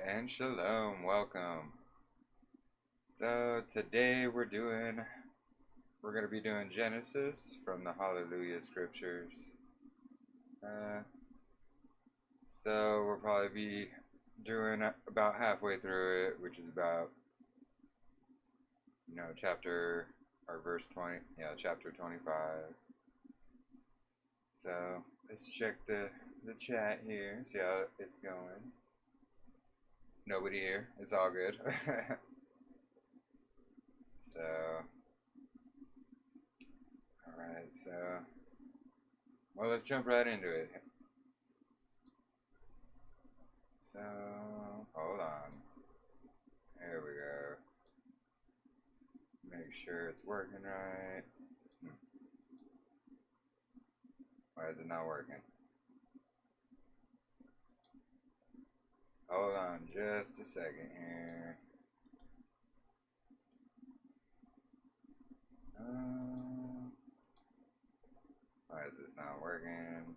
And shalom, welcome. So today we're gonna be doing Genesis from the Hallelujah scriptures. Uh, so we'll probably be doing about halfway through it, which is about chapter or verse 20, yeah, chapter 25. So let's check the chat here, see how it's going. Nobody here. It's all good. So, alright, so, well, let's jump right into it. So, hold on. There we go. Make sure it's working right. Why is it not working? Hold on just a second here. Why is this not working?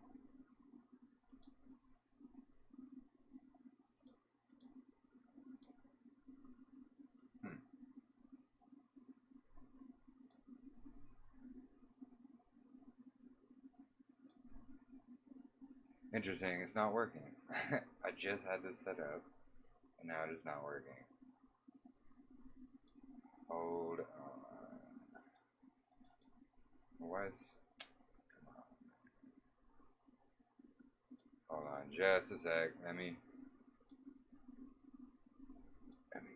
Interesting, it's not working. I just had this set up, and now it is not working. Hold on. Why is... Come on. Hold on just a sec. Let me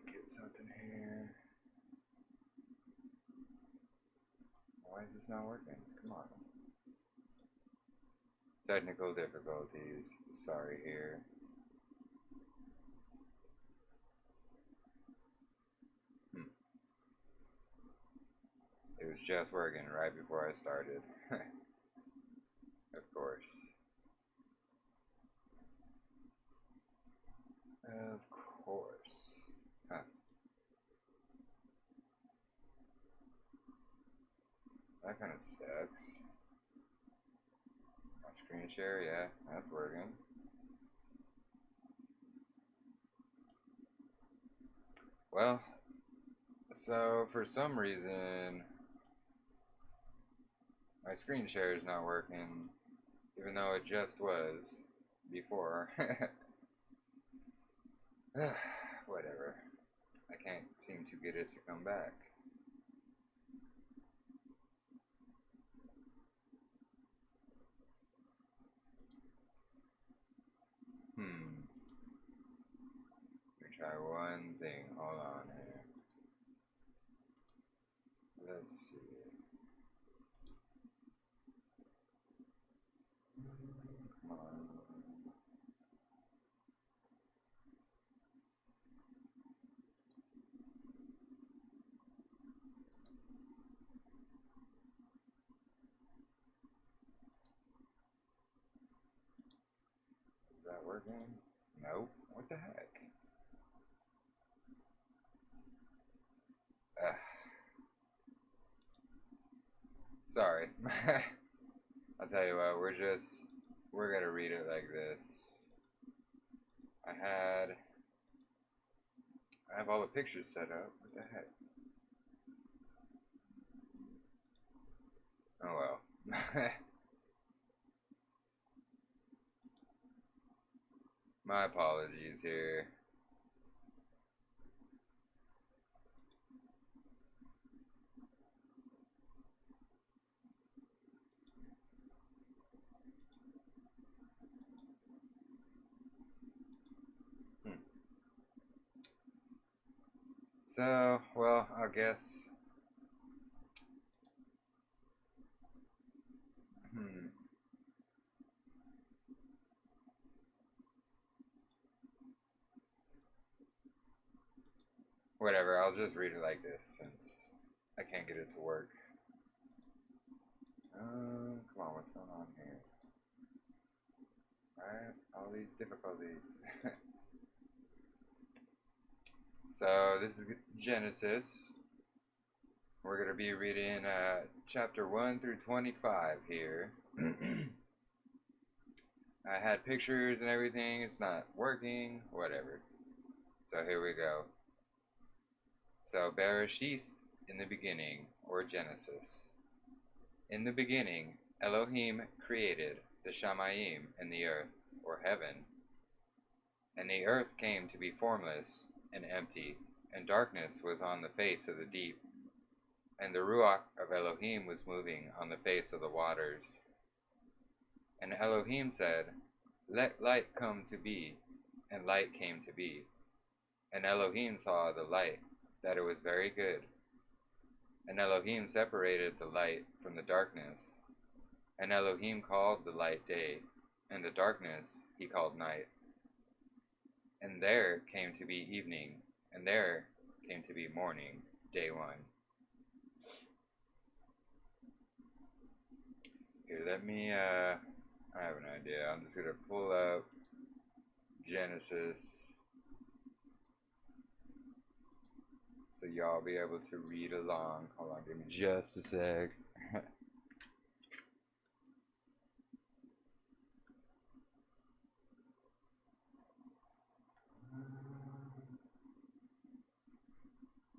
get something here. Why is this not working? Come on. Technical difficulties. Sorry here. It was just working right before I started. Of course. Of course. Huh. That kind of sucks. My screen share, yeah, that's working. Well, so for some reason, my screen share is not working, even though it just was before. Whatever. I can't seem to get it to come back. Let me try one thing. Hold on here. Let's see. Come on. Is that working? Nope. What the heck? Sorry. I'll tell you what, we're gonna read it like this. I have all the pictures set up. What the heck? Oh well. My apologies here. So, well, I guess. Whatever, I'll just read it like this since I can't get it to work. Come on, what's going on here? Alright, all these difficulties. So, this is Genesis. We're going to be reading chapter 1 through 25 here. I had pictures and everything. It's not working. Whatever. So here we go. So Bereshith, in the beginning, or Genesis. In the beginning, Elohim created the Shamayim and the earth, or heaven. And the earth came to be formless and empty, and darkness was on the face of the deep. And the Ruach of Elohim was moving on the face of the waters. And Elohim said, "Let light come to be," and light came to be. And Elohim saw the light, that it was very good. And Elohim separated the light from the darkness. And Elohim called the light day, and the darkness he called night. And there came to be evening, and there came to be morning, day one. Here, let me, I have an idea. I'm just going to pull up Genesis so y'all be able to read along. Hold on, give me just a sec.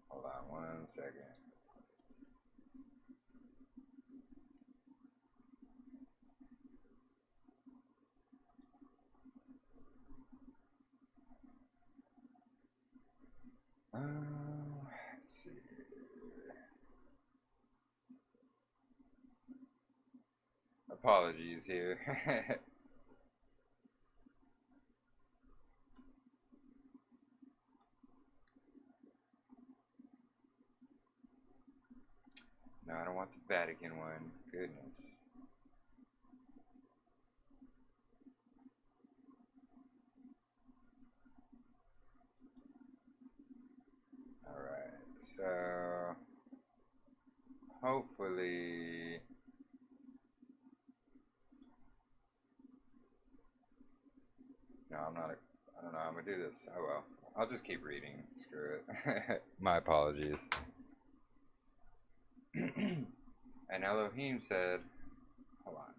Hold on 1 second. Let's see. Apologies here. No, I don't want the Vatican one. Goodness. Alright, so hopefully no, I'm not I don't know how I'm gonna do this. Oh well. I'll just keep reading. Screw it. My apologies. And Elohim said, hold on.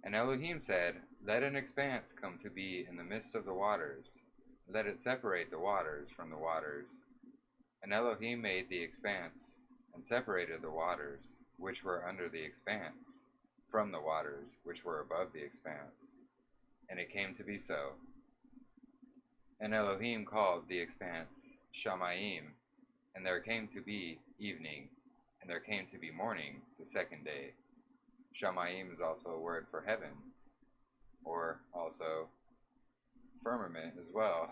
And Elohim said, "Let an expanse come to be in the midst of the waters. Let it separate the waters from the waters." And Elohim made the expanse, and separated the waters, which were under the expanse, from the waters, which were above the expanse. And it came to be so. And Elohim called the expanse Shamayim, and there came to be evening, and there came to be morning the second day. Shamayim is also a word for heaven, or also firmament as well.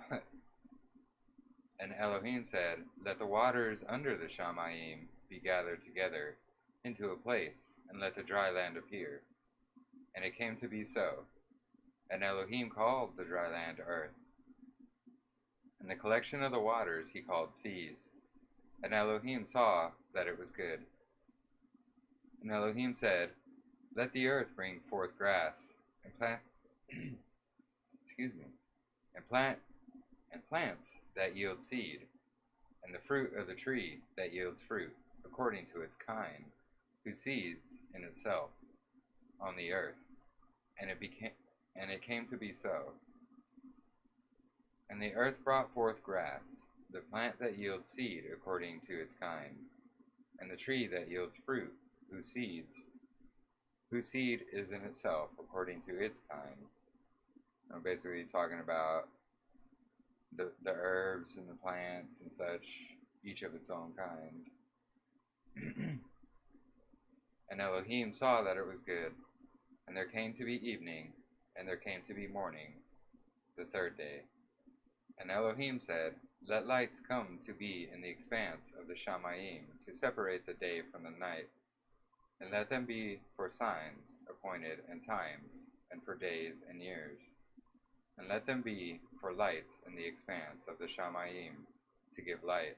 And Elohim said, "Let the waters under the Shamayim be gathered together into a place, and let the dry land appear." And it came to be so. And Elohim called the dry land earth. And the collection of the waters he called seas. And Elohim saw that it was good. And Elohim said, "Let the earth bring forth grass, and plant excuse me, and plants that yield seed, and the fruit of the tree that yields fruit, according to its kind, whose seeds in itself on the earth." And it came to be so. And the earth brought forth grass, the plant that yields seed according to its kind, and the tree that yields fruit, whose seed is in itself according to its kind. I'm basically talking about the herbs and the plants and such, each of its own kind. And Elohim saw that it was good. And there came to be evening, and there came to be morning, the third day. And Elohim said, "Let lights come to be in the expanse of the Shamayim, to separate the day from the night, and let them be for signs appointed and times, and for days and years. And let them be for lights in the expanse of the Shamayim, to give light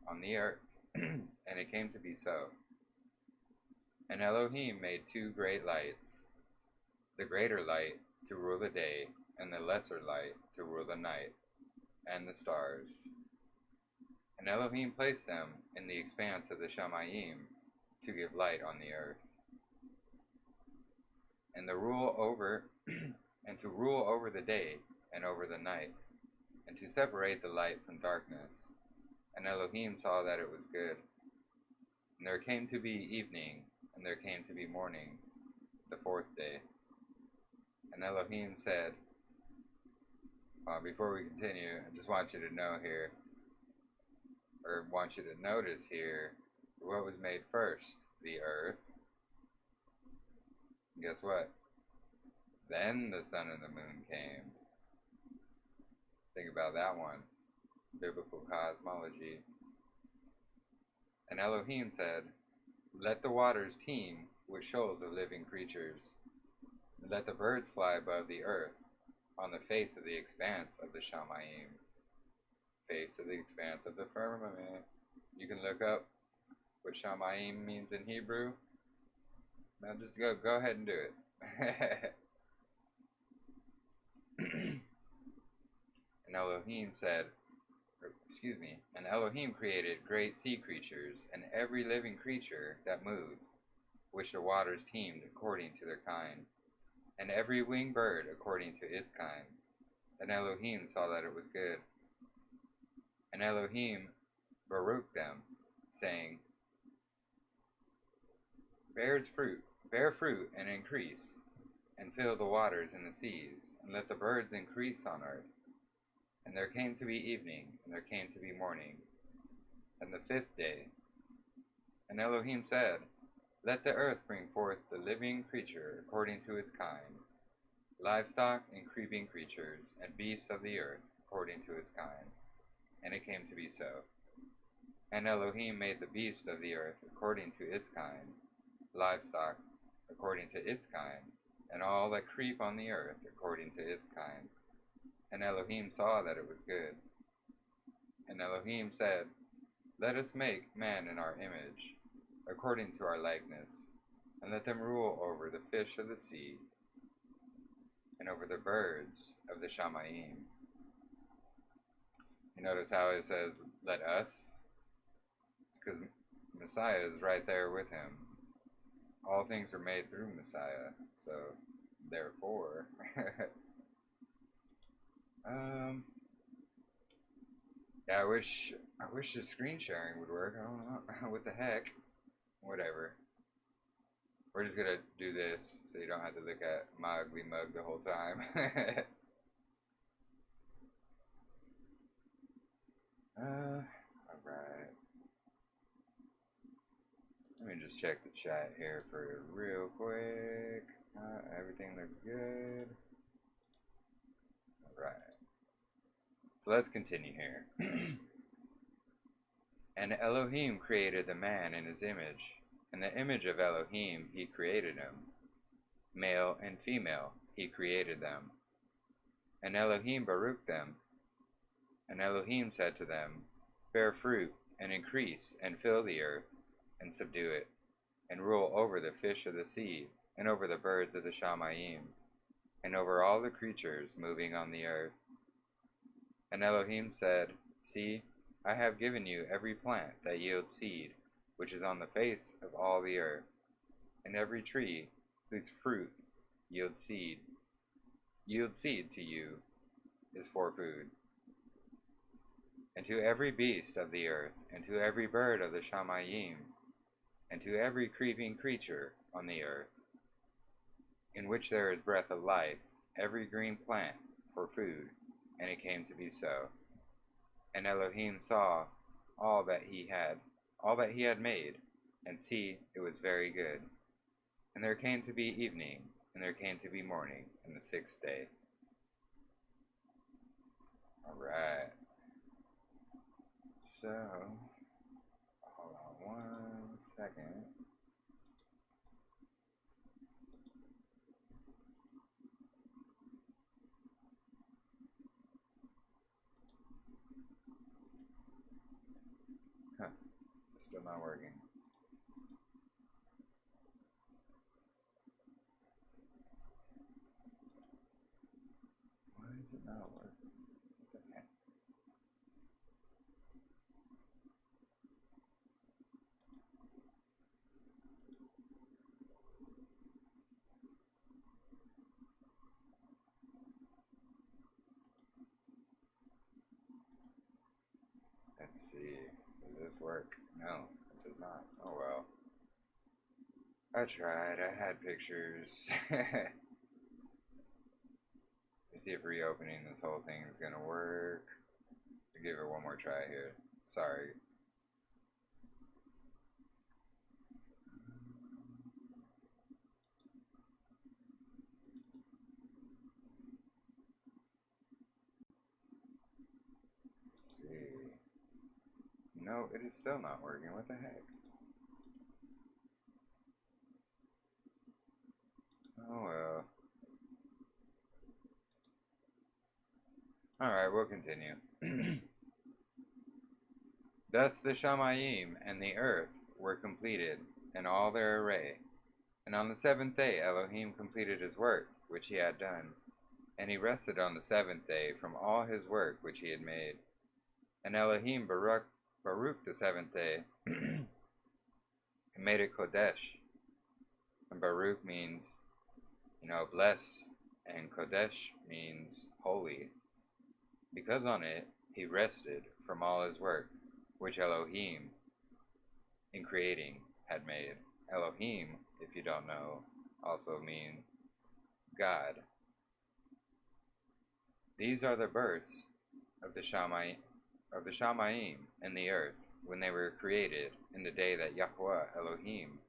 on the earth." And it came to be so. And Elohim made two great lights, the greater light to rule the day, and the lesser light to rule the night, and the stars. And Elohim placed them in the expanse of the Shamayim, to give light on the earth, and to rule over the day and over the night, and to separate the light from darkness. And Elohim saw that it was good. And there came to be evening, and there came to be morning, the fourth day. And Elohim said, before we continue, I just want you to know here, or want you to notice here, what was made first? The earth. And guess what? Then the sun and the moon came. Think about that one. Biblical cosmology. And Elohim said, let the waters teem with shoals of living creatures, and let the birds fly above the earth on the face of the expanse of the Shamayim, face of the expanse of the firmament. You can look up what Shamayim means in Hebrew. Now just go ahead and do it. And Elohim said, and Elohim created great sea creatures, and every living creature that moves, which the waters teemed according to their kind, and every winged bird according to its kind. And Elohim saw that it was good. And Elohim baruched them, saying, bear fruit and increase, and fill the waters in the seas, and let the birds increase on earth. And there came to be evening, and there came to be morning, and the fifth day. And Elohim said, let the earth bring forth the living creature according to its kind, livestock and creeping creatures, and beasts of the earth according to its kind. And it came to be so. And Elohim made the beast of the earth according to its kind, livestock according to its kind, and all that creep on the earth according to its kind. And Elohim saw that it was good. And Elohim said, let us make man in our image, according to our likeness, and let them rule over the fish of the sea, and over the birds of the Shamayim. You notice how it says, let us? It's because Messiah is right there with him. All things are made through Messiah, so therefore. Yeah, I wish the screen sharing would work. I don't know. What the heck? Whatever. We're just gonna do this so you don't have to look at my ugly mug the whole time. Alright. Let me just check the chat here for real quick. Everything looks good. Alright. So let's continue here. And Elohim created the man in his image. In the image of Elohim he created him. Male and female he created them. And Elohim baruched them. And Elohim said to them, bear fruit, and increase, and fill the earth, and subdue it, and rule over the fish of the sea, and over the birds of the Shamayim, and over all the creatures moving on the earth. And Elohim said, see, I have given you every plant that yields seed, which is on the face of all the earth, and every tree whose fruit yields seed to you is for food. And to every beast of the earth, and to every bird of the Shamayim, and to every creeping creature on the earth, in which there is breath of life, every green plant for food. And it came to be so. And Elohim saw all that he had made, and see, it was very good. And there came to be evening, and there came to be morning, in the sixth day. Alright. So, hold on 1 second. Still not working. Why is it not working? What the heck? Let's see. Does this work? No, it does not. Oh well. I tried. I had pictures. Let's see if reopening this whole thing is gonna work. I'll give it one more try here. Sorry. Let's see. No, it is still not working. What the heck? Oh well. Alright, we'll continue. Thus the Shamayim and the earth were completed, and all their array. And on the seventh day Elohim completed his work which he had done. And he rested on the seventh day from all his work which he had made. And Elohim Baruch the seventh day, and made it Kodesh. And Baruch means, blessed, and Kodesh means holy. Because on it he rested from all his work, which Elohim, in creating, had made. Elohim, if you don't know, also means God. These are the births of the Shamayim and the earth, when they were created in the day that Yahweh Elohim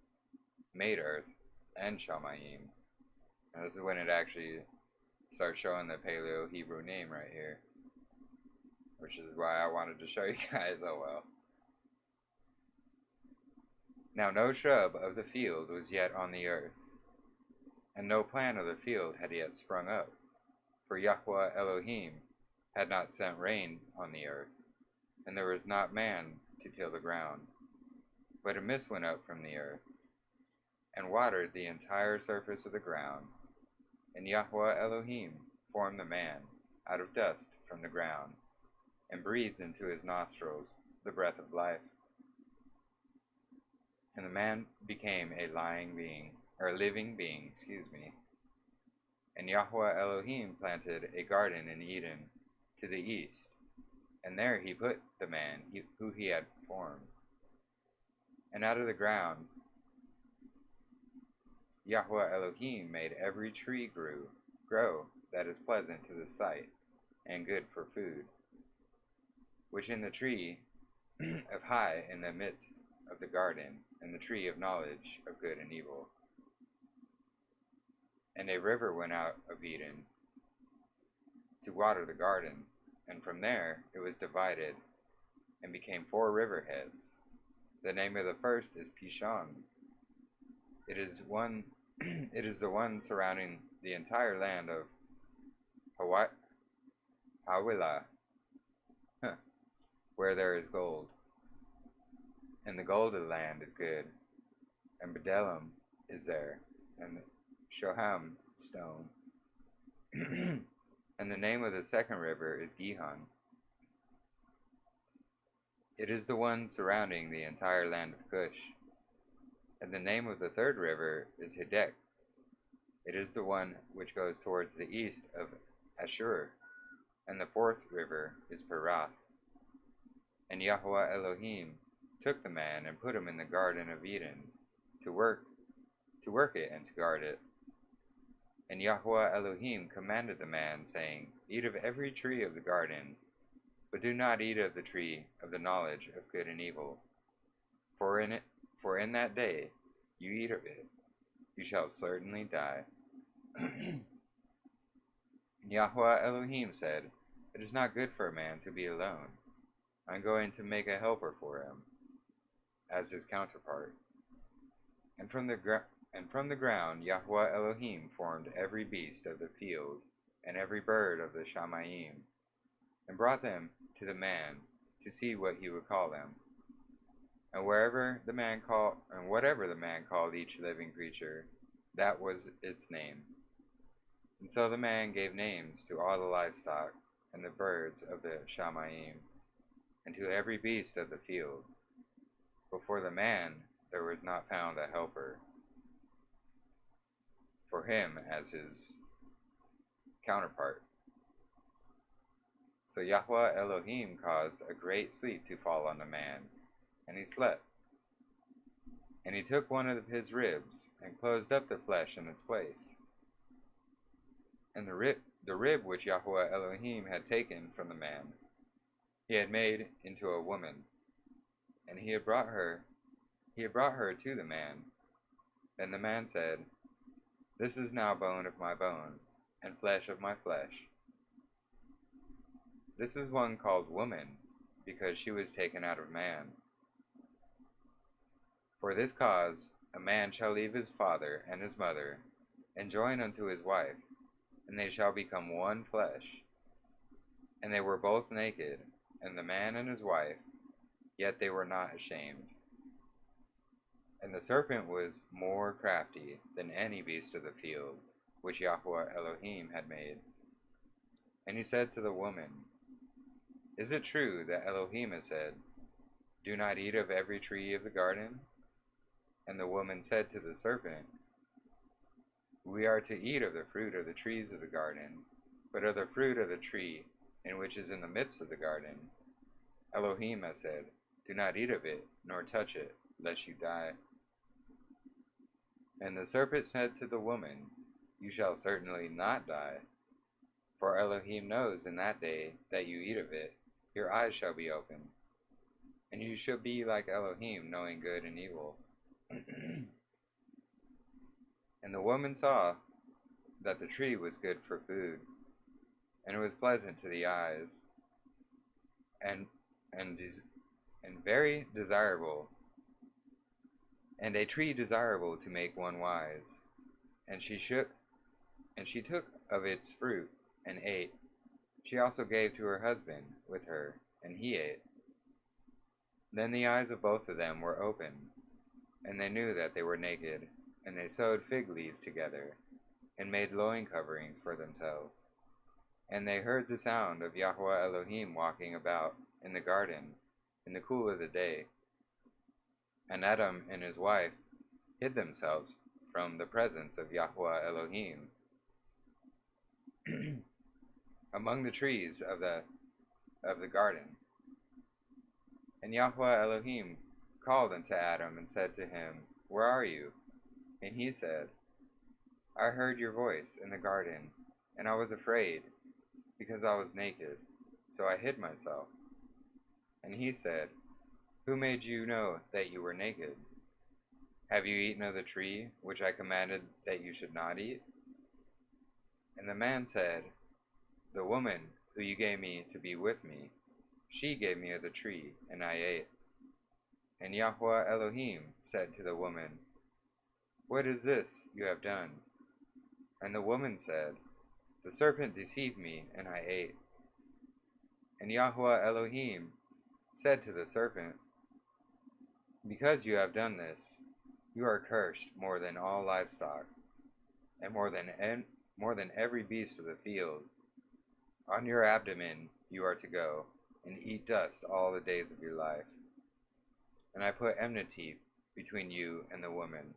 made earth and Shamayim. And this is when it actually starts showing the Paleo Hebrew name right here, which is why I wanted to show you guys. Oh well. Now no shrub of the field was yet on the earth, and no plant of the field had yet sprung up, for Yahweh Elohim had not sent rain on the earth, and there was not man to till the ground. But a mist went up from the earth, and watered the entire surface of the ground. And Yahweh Elohim formed the man out of dust from the ground, and breathed into his nostrils the breath of life. And the man became a living being. And Yahweh Elohim planted a garden in Eden to the east, and there he put the man who he had formed. And out of the ground Yahweh Elohim made every tree grow that is pleasant to the sight, and good for food, which in the tree of high in the midst of the garden, and the tree of knowledge of good and evil. And a river went out of Eden to water the garden, and from there it was divided, and became 4 river heads. The name of the first is Pishon. It is the one surrounding the entire land of Halleluyah, where there is gold. And the gold of the land is good, and Bdellium is there, and the Shoham stone. And the name of the second river is Gihon. It is the one surrounding the entire land of Cush. And the name of the third river is Hiddekel. It is the one which goes towards the east of Ashur. And the fourth river is Perath. And Yahweh Elohim took the man and put him in the garden of Eden to work it and to guard it. And Yahweh Elohim commanded the man, saying, Eat of every tree of the garden, but do not eat of the tree of the knowledge of good and evil. For in that day you eat of it, you shall certainly die. And Yahweh Elohim said, It is not good for a man to be alone. I am going to make a helper for him, as his counterpart. And from the ground Yahweh Elohim formed every beast of the field, and every bird of the Shamayim, and brought them to the man to see what he would call them. And whatever the man called each living creature, that was its name. And so the man gave names to all the livestock and the birds of the Shamayim, and to every beast of the field. But for the man there was not found a helper for him as his counterpart. So Yahweh Elohim caused a great sleep to fall on the man, and he slept. And he took one of his ribs, and closed up the flesh in its place. And the rib which Yahweh Elohim had taken from the man, he had made into a woman, and he had brought her to the man. Then the man said, This is now bone of my bones, and flesh of my flesh. This is one called woman, because she was taken out of man. For this cause a man shall leave his father and his mother, and join unto his wife, and they shall become one flesh. And they were both naked, and the man and his wife, yet they were not ashamed. And the serpent was more crafty than any beast of the field, which Yahweh Elohim had made. And he said to the woman, Is it true that Elohim has said, Do not eat of every tree of the garden? And the woman said to the serpent, We are to eat of the fruit of the trees of the garden, but of the fruit of the tree in which is in the midst of the garden, Elohim has said, Do not eat of it, nor touch it, lest you die. And the serpent said to the woman, You shall certainly not die. For Elohim knows in that day that you eat of it, your eyes shall be opened, and you shall be like Elohim, knowing good and evil. And the woman saw that the tree was good for food, and it was pleasant to the eyes, and very desirable, and a tree desirable to make one wise. And she took of its fruit and ate. She also gave to her husband with her, and he ate. Then the eyes of both of them were opened, and they knew that they were naked, and they sewed fig leaves together, and made loin coverings for themselves. And they heard the sound of Yahweh Elohim walking about in the garden in the cool of the day. And Adam and his wife hid themselves from the presence of Yahweh Elohim among the trees of the garden. And Yahweh Elohim called unto Adam and said to him, Where are you? And he said, I heard your voice in the garden, and I was afraid, because I was naked, so I hid myself. And he said, Who made you know that you were naked? Have you eaten of the tree which I commanded that you should not eat? And the man said, The woman who you gave me to be with me, she gave me of the tree, and I ate. And Yahweh Elohim said to the woman, What is this you have done? And the woman said, The serpent deceived me, and I ate. And Yahweh Elohim said to the serpent, Because you have done this, you are cursed more than all livestock, and more than every beast of the field. On your abdomen you are to go, and eat dust all the days of your life. And I put enmity between you and the woman,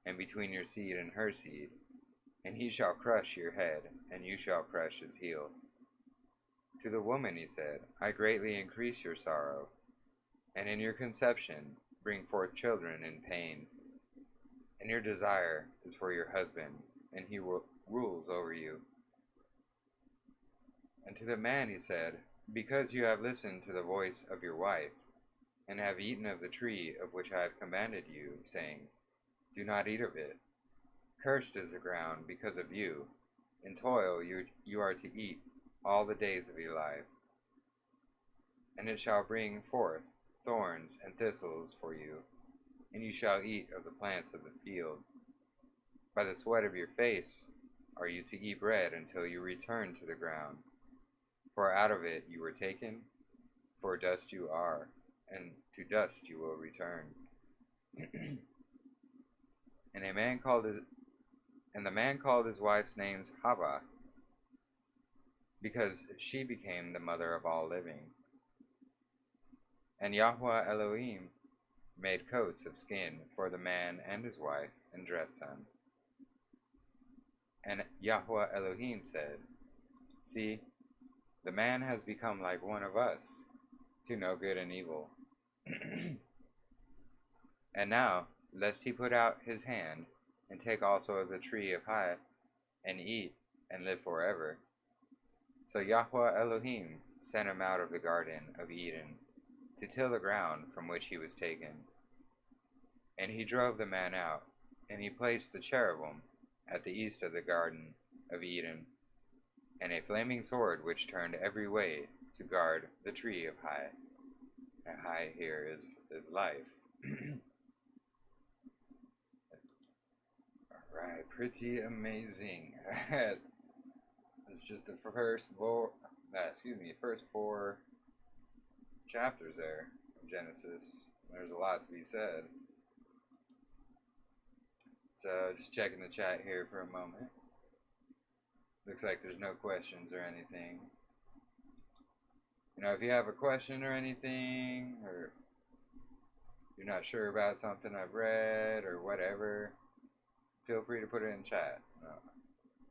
and between your seed and her seed, and he shall crush your head, and you shall crush his heel. To the woman he said, I greatly increase your sorrow, and in your conception bring forth children in pain. And your desire is for your husband, and he rules over you. And to the man he said, Because you have listened to the voice of your wife, and have eaten of the tree of which I have commanded you, saying, Do not eat of it. Cursed is the ground because of you. In toil you are to eat all the days of your life. And it shall bring forth thorns and thistles for you, and you shall eat of the plants of the field. By the sweat of your face are you to eat bread until you return to the ground. For out of it you were taken, for dust you are, and to dust you will return. And the man called his wife's names Hava, because she became the mother of all living. And Yahweh Elohim made coats of skin for the man and his wife, and dressed them. And Yahweh Elohim said, See, The man has become like one of us, to know good and evil. And now, lest he put out his hand, and take also of the tree of life, and eat, and live forever. So Yahweh Elohim sent him out of the garden of Eden, to till the ground from which he was taken. And he drove the man out, and he placed the cherubim at the east of the garden of Eden, and a flaming sword which turned every way to guard the tree of life. And high here is life. Alright, pretty amazing. It's just the first four chapters there of Genesis. There's a lot to be said. So just checking the chat here for a moment. Looks like there's no questions or anything. You know, if you have a question or anything, or you're not sure about something I've read or whatever, feel free to put it in chat.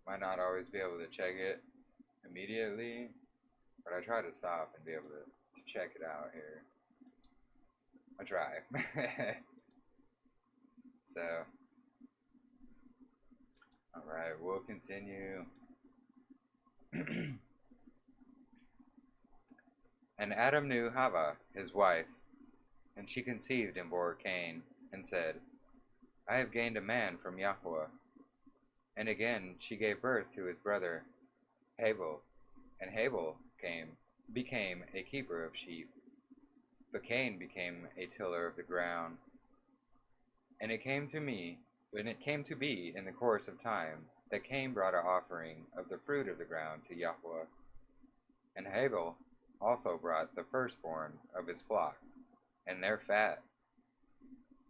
Might not always be able to check it immediately, but I try to stop and be able to check it out here. I try. So, alright, we'll continue. And Adam knew Hava, his wife, and she conceived and bore Cain, and said, I have gained a man from Yahweh. And again she gave birth to his brother Habel, and Habel became a keeper of sheep, but Cain became a tiller of the ground. And it came to be in the course of time that Cain brought an offering of the fruit of the ground to Yahweh, and Habel also brought the firstborn of his flock, and their fat.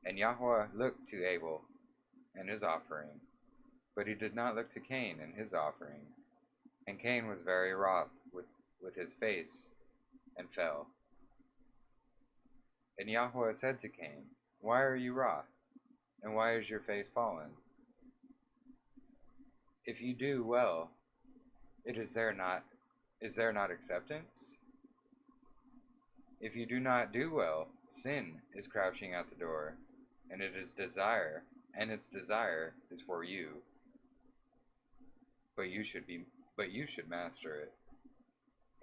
And Yahweh looked to Abel and his offering, but he did not look to Cain and his offering. And Cain was very wroth with his face, and fell. And Yahweh said to Cain, Why are you wroth, and why is your face fallen? If you do well, is there not acceptance? If you do not do well, sin is crouching at the door, and its desire is for you. But you should master it.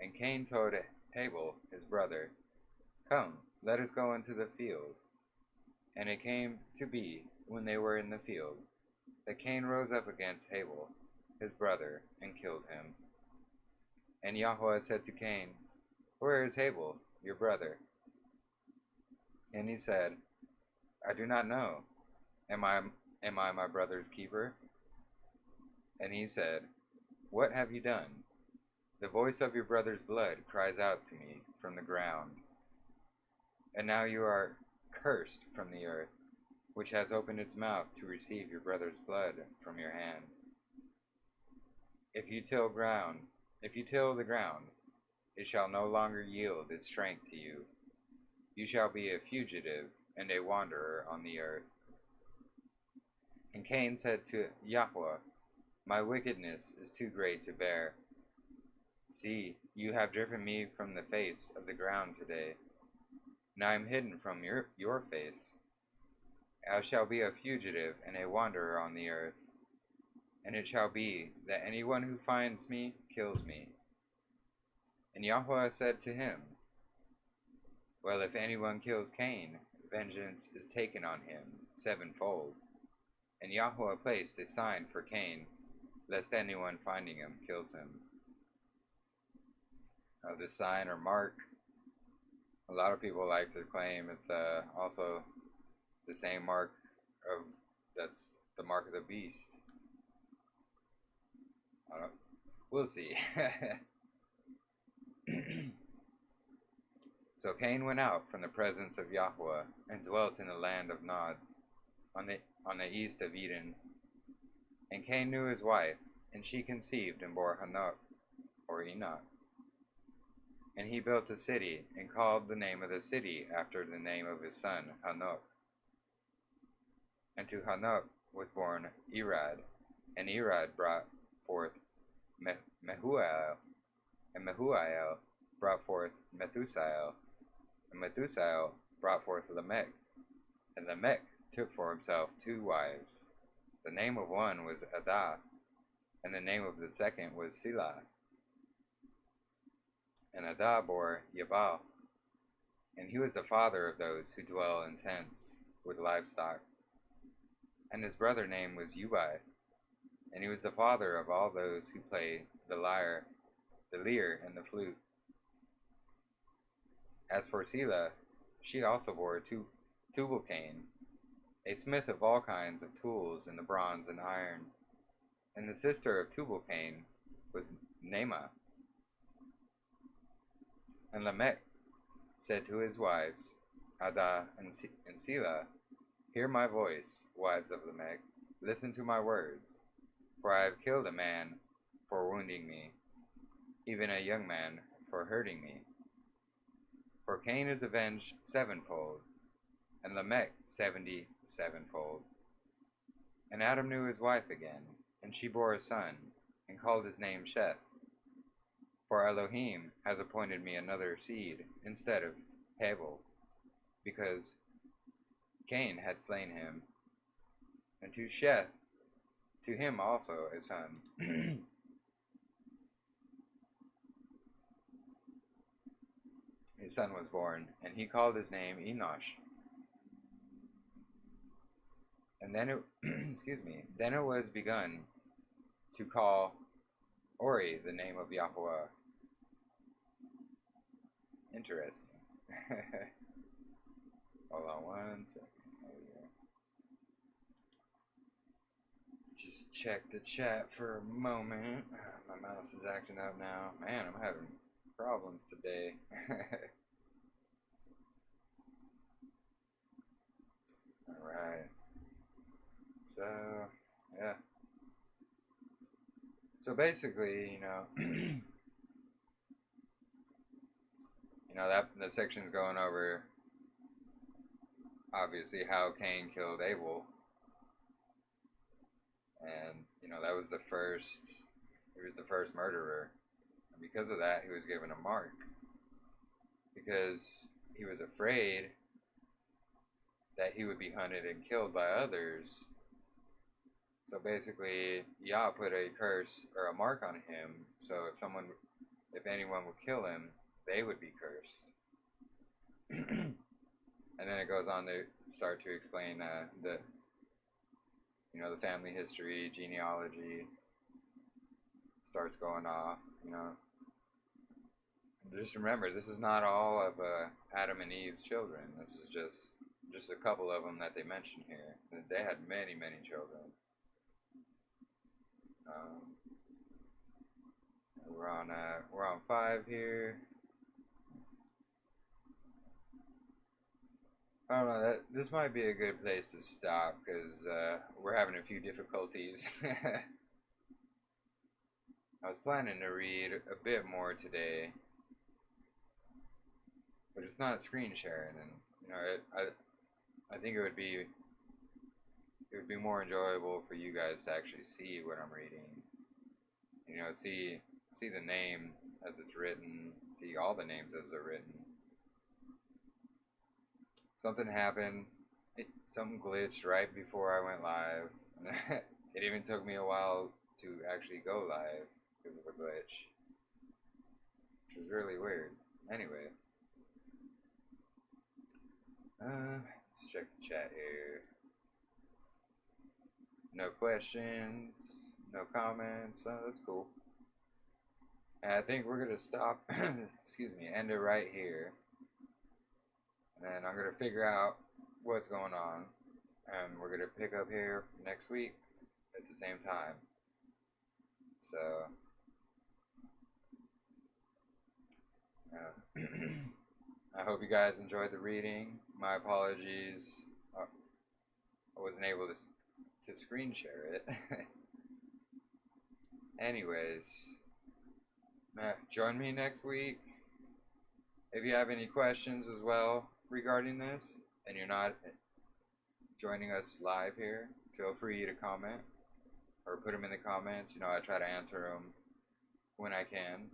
And Cain told Abel his brother, Come, let us go into the field. And it came to be, when they were in the field, that Cain rose up against Abel his brother, and killed him. And Yahweh said to Cain, Where is Abel, your brother? And he said, I do not know. Am I my brother's keeper? And he said, What have you done? The voice of your brother's blood cries out to me from the ground. And now you are cursed from the earth, which has opened its mouth to receive your brother's blood from your hand. If you till the ground, it shall no longer yield its strength to you. You shall be a fugitive and a wanderer on the earth. And Cain said to Yahweh, My wickedness is too great to bear. See, you have driven me from the face of the ground today, and I am hidden from your face. I shall be a fugitive and a wanderer on the earth. And it shall be that anyone who finds me kills me. And Yahweh said to him, Well, if anyone kills Cain, vengeance is taken on him sevenfold. And Yahweh placed a sign for Cain, lest anyone finding him kills him. This sign or mark, a lot of people like to claim it's also the same mark that's the mark of the beast. We'll see. So Cain went out from the presence of Yahweh, and dwelt in the land of Nod, on the east of Eden. And Cain knew his wife, and she conceived and bore Enoch. And he built a city, and called the name of the city after the name of his son Hanok. And to Hanok was born Irad, and Irad brought forth Mehuel. And Mehuiel brought forth Methusael, and Methusael brought forth Lamech. And Lamech took for himself 2 wives. The name of one was Adah, and the name of the second was Selah. And Adah bore Yabal, and he was the father of those who dwell in tents with livestock. And his brother name was Ubai, and he was the father of all those who play the lyre, the lyre, and the flute. As for Selah, she also bore Tubal-Cain, a smith of all kinds of tools in the bronze and iron. And the sister of Tubal-Cain was Naamah. And Lamech said to his wives, Adah and Selah, Hear my voice, wives of Lamech, listen to my words, for I have killed a man for wounding me, even a young man for hurting me. For Cain is avenged 7-fold, and Lamech 77-fold. And Adam knew his wife again, and she bore a son, and called his name Sheth. For Elohim has appointed me another seed instead of Habel, because Cain had slain him, and to Sheth, to him also a son. His son was born, and he called his name Enosh. And then then it was begun to call Ori the name of Yahweh. Interesting. Hold on one second. Just check the chat for a moment. My mouse is acting up now. Man, I'm having problems today. Alright. So, yeah. So basically, that section's going over obviously how Cain killed Abel. And, that was he was the first murderer. And because of that, he was given a mark. Because he was afraid that he would be hunted and killed by others. So basically, Yah put a curse or a mark on him. So if anyone would kill him, they would be cursed. And then it goes on to start to explain the family history, genealogy starts going off. Just remember, this is not all of Adam and Eve's children. This is just a couple of them that they mention here. They had many, many children. We're on 5 here. I don't know, this might be a good place to stop because we're having a few difficulties. I was planning to read a bit more today, but it's not screen sharing, and I think it would be more enjoyable for you guys to actually see what I'm reading. See the name as it's written, see all the names as they're written. Something happened, something glitched right before I went live. It even took me a while to actually go live because of a glitch, which was really weird. Anyway, let's check the chat here. No questions, no comments, that's cool. And I think we're gonna stop, end it right here. And I'm going to figure out what's going on. And we're going to pick up here next week at the same time. So, I hope you guys enjoyed the reading. My apologies. I wasn't able to screen share it. Anyways, join me next week. If you have any questions as well regarding this, and you're not joining us live here, feel free to comment or put them in the comments. I try to answer them when I can.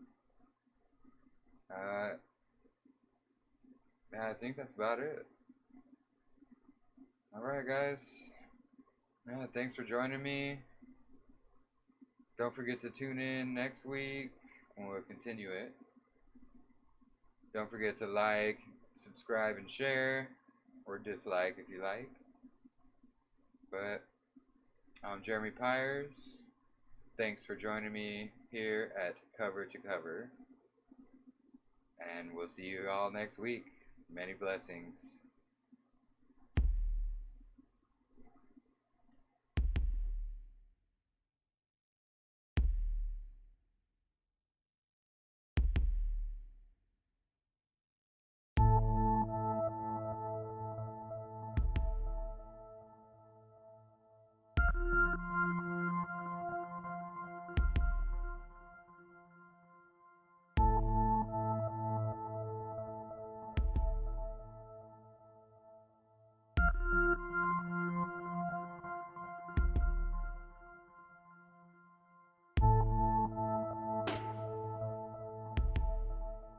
Uh, yeah, I think that's about it. Alright, guys. Yeah, thanks for joining me. Don't forget to tune in next week and we'll continue it. Don't forget to like, subscribe, and share, or dislike if you like. But I'm Jeremy Pyers. Thanks for joining me here at Cover to Cover. And we'll see you all next week. Many blessings.